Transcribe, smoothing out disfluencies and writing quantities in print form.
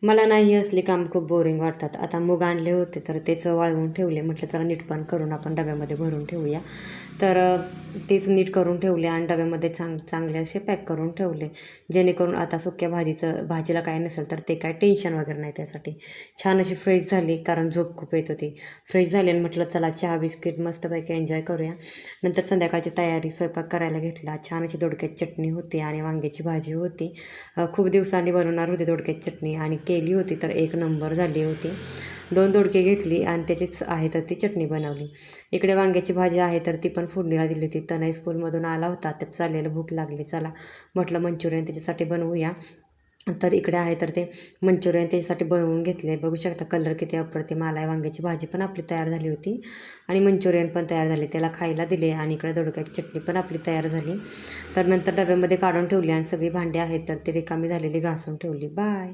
मला नाही असली काम खूप बोरिंग वाटतात. आता मूग आणले होते तर तेच वाळवून ठेवले. म्हटलं चला नीट पण करून आपण डब्यामध्ये भरून ठेवूया. तर तेच नीट करून ठेवले आणि डब्यामध्ये चांगले असे पॅक करून ठेवले. जेणेकरून आता सुक्या भाजीला काय नसेल तर ते काय टेन्शन वगैरे नाही त्यासाठी. छान अशी फ्रेश झाली कारण झोप खूप येत होती. फ्रेश झाली आणि म्हटलं चला चहा बिस्किट मस्तपैकी एन्जॉय करूया. नंतर संध्याकाळची तयारी स्वयंपाक करायला घेतला. छान अशी दोडक्याची चटणी होती आणि वांग्याची भाजी होती. खूप दिवसांनी बनवणार होते दोडक्याची चटणी आणि केली होती तर एक नंबर झाली होती. 2 दोडके घेतली आणि त्याचीच आहे तर ती चटणी बनवली. इकडे वांग्याची भाजी आहे तर ती पण फोडणीला दिली होती. तनय स्कूलमधून आला होता तर चाललेलं भूक लागली. चला म्हटलं मंचुरियन त्याच्यासाठी बनवूया. तर इकडे आहे तर ते मंचुरियन त्याच्यासाठी बनवून घेतले. बघू शकता कलर किती अप्रतिम आला आहे. वांग्याची भाजी पण आपली तयार झाली होती आणि मंचुरियन पण तयार झाले. त्याला खायला दिले आणि इकडे दोडक्याची चटणी पण आपली तयार झाली. तर नंतर डब्यामध्ये काढून ठेवली आणि सगळी भांडी आहेत तर ती रिकामी झालेली घासून ठेवली. बाय.